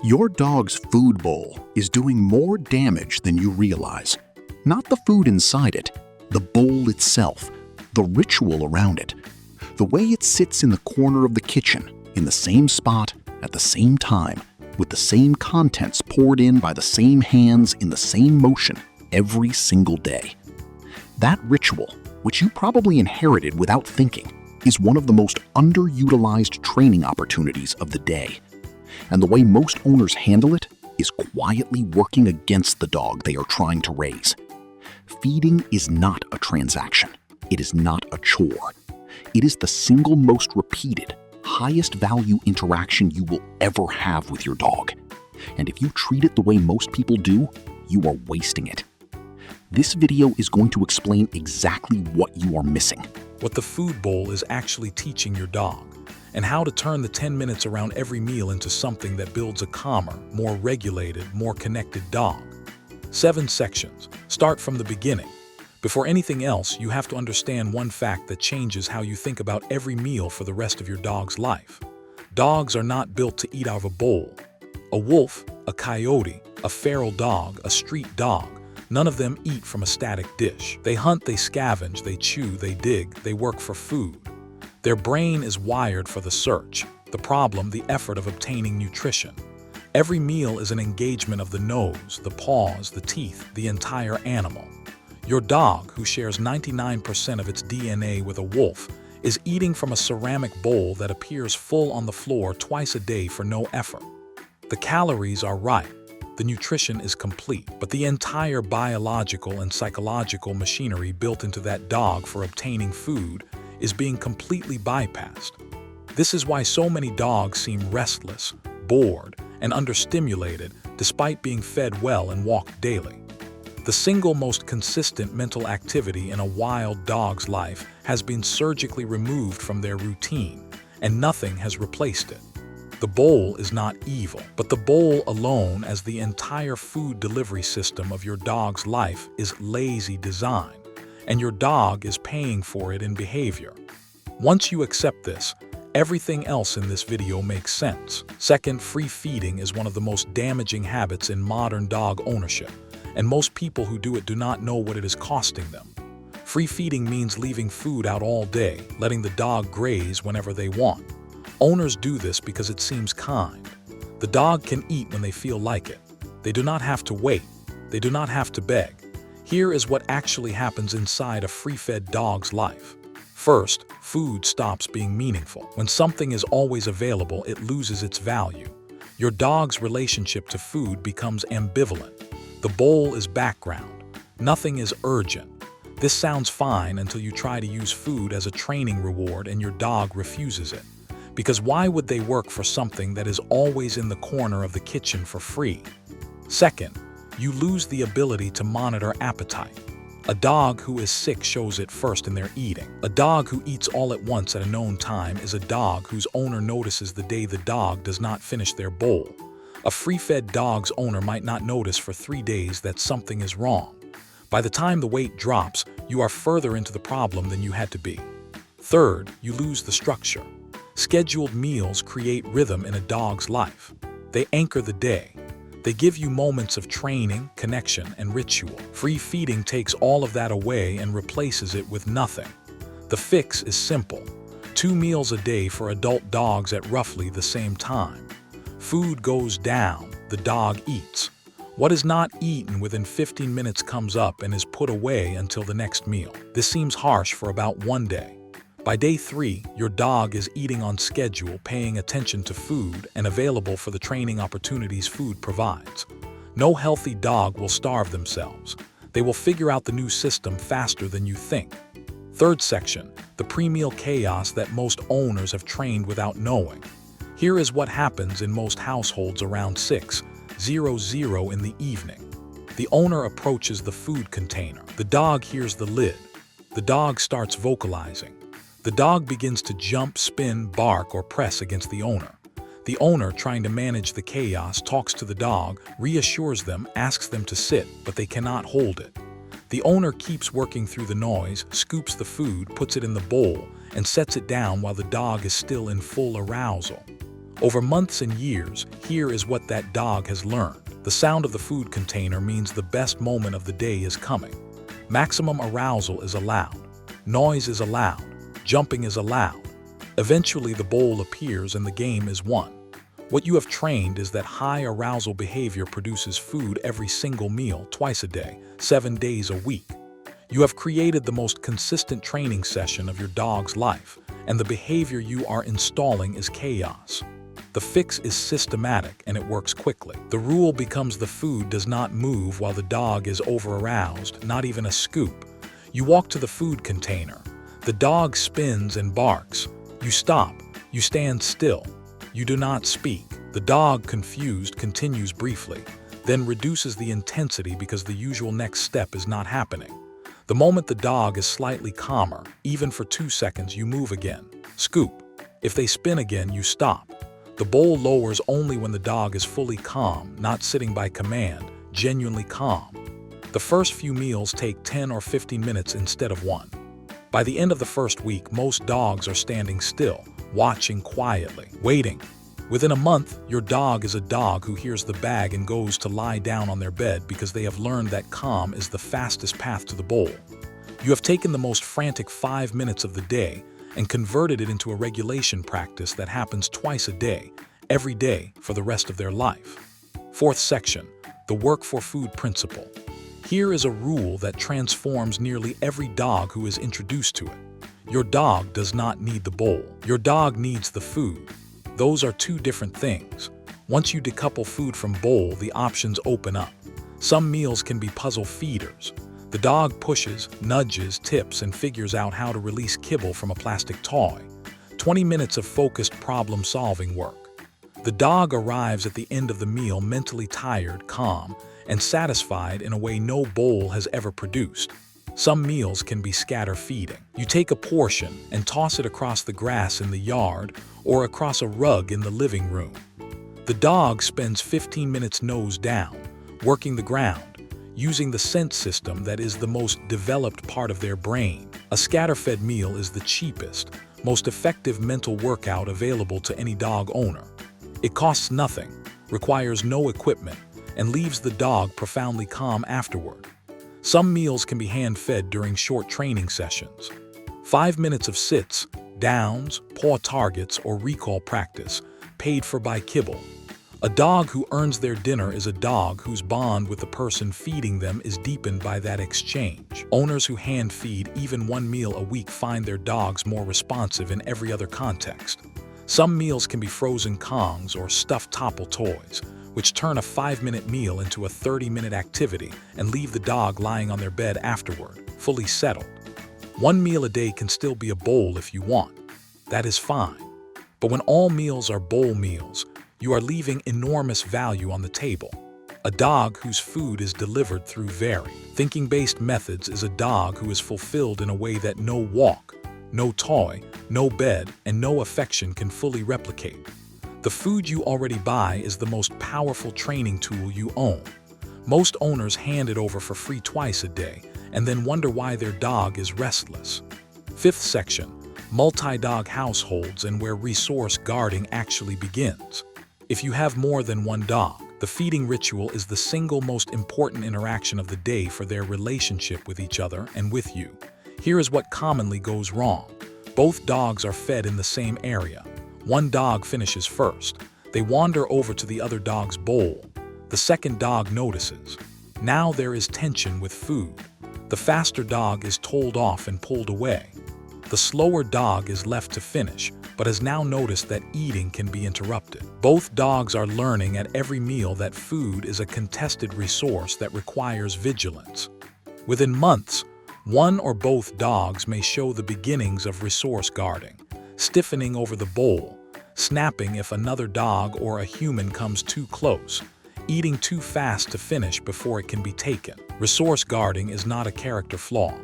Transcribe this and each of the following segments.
Your dog's food bowl is doing more damage than you realize. Not the food inside it, the bowl itself, the ritual around it, the way it sits in the corner of the kitchen, in the same spot, at the same time, with the same contents poured in by the same hands in the same motion every single day. That ritual, which you probably inherited without thinking, is one of the most underutilized training opportunities of the day. And the way most owners handle it is quietly working against the dog they are trying to raise. Feeding is not a transaction. It is not a chore. It is the single most repeated, highest value interaction you will ever have with your dog. And if you treat it the way most people do, you are wasting it. This video is going to explain exactly what you are missing. What the food bowl is actually teaching your dog, and how to turn the 10 minutes around every meal into something that builds a calmer, more regulated, more connected dog. 7 sections. Start from the beginning. Before anything else, you have to understand one fact that changes how you think about every meal for the rest of your dog's life. Dogs are not built to eat out of a bowl. A wolf, a coyote, a feral dog, a street dog, none of them eat from a static dish. They hunt, they scavenge, they chew, they dig, they work for food. Their brain is wired for the search, the problem, the effort of obtaining nutrition. Every meal is an engagement of the nose, the paws, the teeth, the entire animal. Your dog, who shares 99% of its DNA with a wolf, is eating from a ceramic bowl that appears full on the floor twice a day for no effort. The calories are right, the nutrition is complete, but the entire biological and psychological machinery built into that dog for obtaining food is being completely bypassed. This is why so many dogs seem restless, bored, and understimulated despite being fed well and walked daily. The single most consistent mental activity in a wild dog's life has been surgically removed from their routine, and nothing has replaced it. The bowl is not evil, but the bowl alone as the entire food delivery system of your dog's life is lazy design, and your dog is paying for it in behavior. Once you accept this, everything else in this video makes sense. Second, free feeding is one of the most damaging habits in modern dog ownership, and most people who do it do not know what it is costing them. Free feeding means leaving food out all day, letting the dog graze whenever they want. Owners do this because it seems kind. The dog can eat when they feel like it. They do not have to wait. They do not have to beg. Here is what actually happens inside a free-fed dog's life. First, food stops being meaningful. When something is always available, it loses its value. Your dog's relationship to food becomes ambivalent. The bowl is background. Nothing is urgent. This sounds fine until you try to use food as a training reward and your dog refuses it. Because why would they work for something that is always in the corner of the kitchen for free? Second, you lose the ability to monitor appetite. A dog who is sick shows it first in their eating. A dog who eats all at once at a known time is a dog whose owner notices the day the dog does not finish their bowl. A free-fed dog's owner might not notice for 3 days that something is wrong. By the time the weight drops, you are further into the problem than you had to be. Third, you lose the structure. Scheduled meals create rhythm in a dog's life. They anchor the day. They give you moments of training, connection, and ritual. Free feeding takes all of that away and replaces it with nothing. The fix is simple. 2 meals a day for adult dogs at roughly the same time. Food goes down, the dog eats. What is not eaten within 15 minutes comes up and is put away until the next meal. This seems harsh for about 1 day. By day 3, your dog is eating on schedule, paying attention to food, and available for the training opportunities food provides. No healthy dog will starve themselves. They will figure out the new system faster than you think. Third section, the pre-meal chaos that most owners have trained without knowing. Here is what happens in most households around 6:00 in the evening. The owner approaches the food container. The dog hears the lid. The dog starts vocalizing. The dog begins to jump, spin, bark, or press against the owner. The owner, trying to manage the chaos, talks to the dog, reassures them, asks them to sit, but they cannot hold it. The owner keeps working through the noise, scoops the food, puts it in the bowl, and sets it down while the dog is still in full arousal. Over months and years, here is what that dog has learned. The sound of the food container means the best moment of the day is coming. Maximum arousal is allowed. Noise is allowed. Jumping is allowed. Eventually, the bowl appears and the game is won. What you have trained is that high arousal behavior produces food every single meal, twice a day, 7 days a week. You have created the most consistent training session of your dog's life, and the behavior you are installing is chaos. The fix is systematic and it works quickly. The rule becomes the food does not move while the dog is over-aroused, not even a scoop. You walk to the food container. The dog spins and barks. You stop. You stand still. You do not speak. The dog, confused, continues briefly, then reduces the intensity because the usual next step is not happening. The moment the dog is slightly calmer, even for 2 seconds, you move again. Scoop. If they spin again, you stop. The bowl lowers only when the dog is fully calm, not sitting by command, genuinely calm. The first few meals take 10 or 15 minutes instead of 1. By the end of the first week, most dogs are standing still, watching quietly, waiting. Within a month, your dog is a dog who hears the bag and goes to lie down on their bed because they have learned that calm is the fastest path to the bowl. You have taken the most frantic 5 minutes of the day and converted it into a regulation practice that happens twice a day, every day for the rest of their life. Fourth section, the work for food principle. Here is a rule that transforms nearly every dog who is introduced to it. Your dog does not need the bowl. Your dog needs the food. Those are two different things. Once you decouple food from bowl, the options open up. Some meals can be puzzle feeders. The dog pushes, nudges, tips, and figures out how to release kibble from a plastic toy. 20 minutes of focused problem-solving work. The dog arrives at the end of the meal mentally tired, calm, and satisfied in a way no bowl has ever produced. Some meals can be scatter feeding. You take a portion and toss it across the grass in the yard or across a rug in the living room. The dog spends 15 minutes nose down, working the ground, using the scent system that is the most developed part of their brain. A scatter-fed meal is the cheapest, most effective mental workout available to any dog owner. It costs nothing, requires no equipment, and leaves the dog profoundly calm afterward. Some meals can be hand-fed during short training sessions. 5 minutes of sits, downs, paw targets, or recall practice, paid for by kibble. A dog who earns their dinner is a dog whose bond with the person feeding them is deepened by that exchange. Owners who hand-feed even 1 meal a week find their dogs more responsive in every other context. Some meals can be frozen Kongs or stuffed Topple toys, which turn a 5-minute meal into a 30-minute activity and leave the dog lying on their bed afterward, fully settled. 1 meal a day can still be a bowl if you want. That is fine. But when all meals are bowl meals, you are leaving enormous value on the table. A dog whose food is delivered through varied, thinking-based methods is a dog who is fulfilled in a way that no walk, no toy, no bed, and no affection can fully replicate. The food you already buy is the most powerful training tool you own. Most owners hand it over for free twice a day and then wonder why their dog is restless. Fifth section, multi-dog households and where resource guarding actually begins. If you have more than 1 dog, the feeding ritual is the single most important interaction of the day for their relationship with each other and with you. Here is what commonly goes wrong. Both dogs are fed in the same area. One dog finishes first. They wander over to the other dog's bowl. The second dog notices. Now there is tension with food. The faster dog is told off and pulled away. The slower dog is left to finish, but has now noticed that eating can be interrupted. Both dogs are learning at every meal that food is a contested resource that requires vigilance. Within months, one or both dogs may show the beginnings of resource guarding, stiffening over the bowl, snapping if another dog or a human comes too close, eating too fast to finish before it can be taken. Resource guarding is not a character flaw.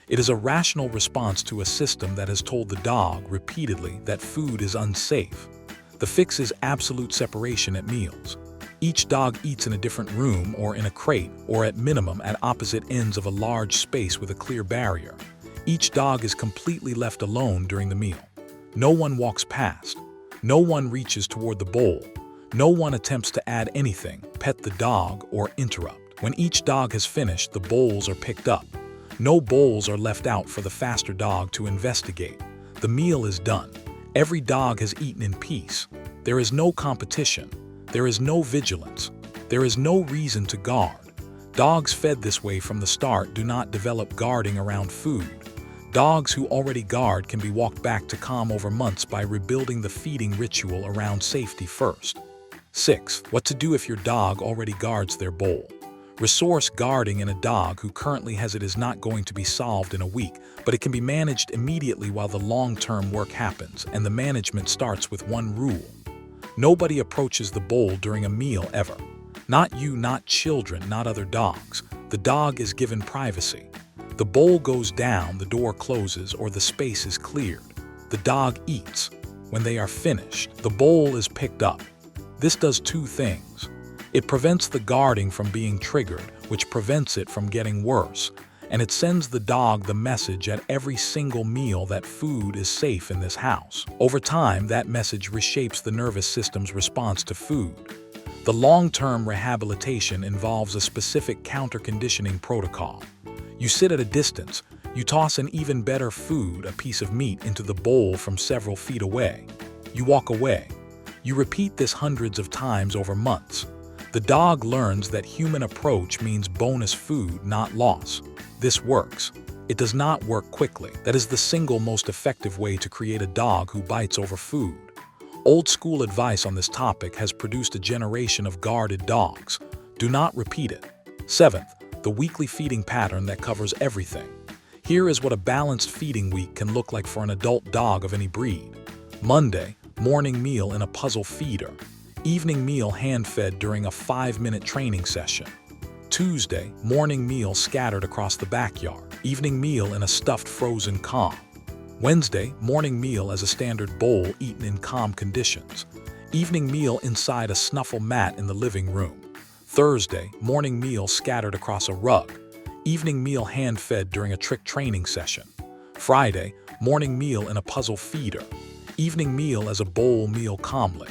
It is a rational response to a system that has told the dog repeatedly that food is unsafe. The fix is absolute separation at meals. Each dog eats in a different room or in a crate or at minimum at opposite ends of a large space with a clear barrier. Each dog is completely left alone during the meal. No one walks past. No one reaches toward the bowl. No one attempts to add anything, pet the dog, or interrupt. When each dog has finished, the bowls are picked up. No bowls are left out for the faster dog to investigate. The meal is done. Every dog has eaten in peace. There is no competition. There is no vigilance. There is no reason to guard. Dogs fed this way from the start do not develop guarding around food. Dogs who already guard can be walked back to calm over months by rebuilding the feeding ritual around safety first. 6. What to do if your dog already guards their bowl. Resource guarding in a dog who currently has it is not going to be solved in a week, but it can be managed immediately while the long-term work happens, and the management starts with one rule. Nobody approaches the bowl during a meal ever. Not you, not children, not other dogs. The dog is given privacy. The bowl goes down, the door closes, or the space is cleared. The dog eats. When they are finished, the bowl is picked up. This does two things. It prevents the guarding from being triggered, which prevents it from getting worse, and it sends the dog the message at every single meal that food is safe in this house. Over time, that message reshapes the nervous system's response to food. The long-term rehabilitation involves a specific counter-conditioning protocol. You sit at a distance. You toss an even better food, a piece of meat, into the bowl from several feet away. You walk away. You repeat this hundreds of times over months. The dog learns that human approach means bonus food, not loss. This works. It does not work quickly. That is the single most effective way to create a dog who bites over food. Old school advice on this topic has produced a generation of guarded dogs. Do not repeat it. 7th, the weekly feeding pattern that covers everything. Here is what a balanced feeding week can look like for an adult dog of any breed. Monday, morning meal in a puzzle feeder. Evening meal hand-fed during a 5-minute training session. Tuesday, morning meal scattered across the backyard. Evening meal in a stuffed frozen calm. Wednesday, morning meal as a standard bowl eaten in calm conditions. Evening meal inside a snuffle mat in the living room. Thursday, morning meal scattered across a rug. Evening meal hand-fed during a trick training session. Friday, morning meal in a puzzle feeder. Evening meal as a bowl meal calmly.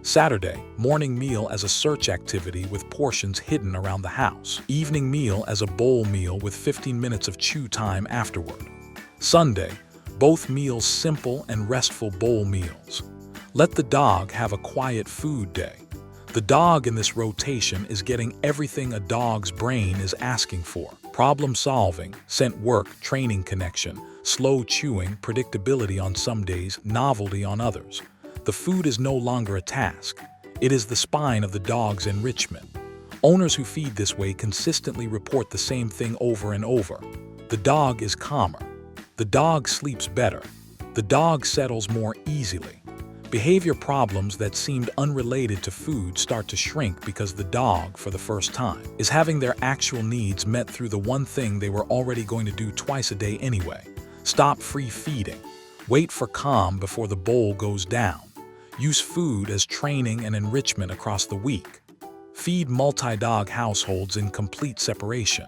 Saturday, morning meal as a search activity with portions hidden around the house. Evening meal as a bowl meal with 15 minutes of chew time afterward. Sunday, both meals simple and restful bowl meals. Let the dog have a quiet food day. The dog in this rotation is getting everything a dog's brain is asking for. Problem solving, scent work, training connection, slow chewing, predictability on some days, novelty on others. The food is no longer a task. It is the spine of the dog's enrichment. Owners who feed this way consistently report the same thing over and over. The dog is calmer. The dog sleeps better. The dog settles more easily. Behavior problems that seemed unrelated to food start to shrink because the dog, for the first time, is having their actual needs met through the one thing they were already going to do twice a day anyway. Stop free feeding. Wait for calm before the bowl goes down. Use food as training and enrichment across the week. Feed multi-dog households in complete separation.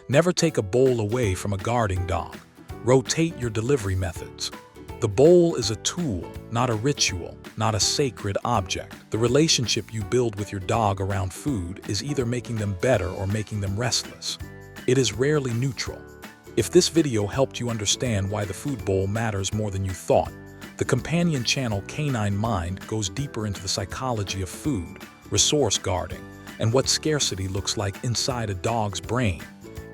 Never take a bowl away from a guarding dog. Rotate your delivery methods. The bowl is a tool, not a ritual, not a sacred object. The relationship you build with your dog around food is either making them better or making them restless. It is rarely neutral. If this video helped you understand why the food bowl matters more than you thought, the companion channel Canine Mind goes deeper into the psychology of food, resource guarding, and what scarcity looks like inside a dog's brain,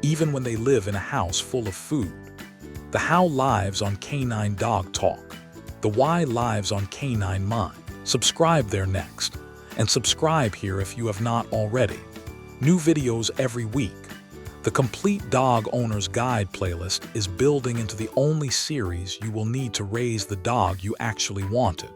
even when they live in a house full of food. The how lives on Canine Dog Talk. The why lives on Canine Mind. Subscribe there next, and subscribe here if you have not already. New videos every week. The Complete Dog Owner's Guide playlist is building into the only series you will need to raise the dog you actually wanted.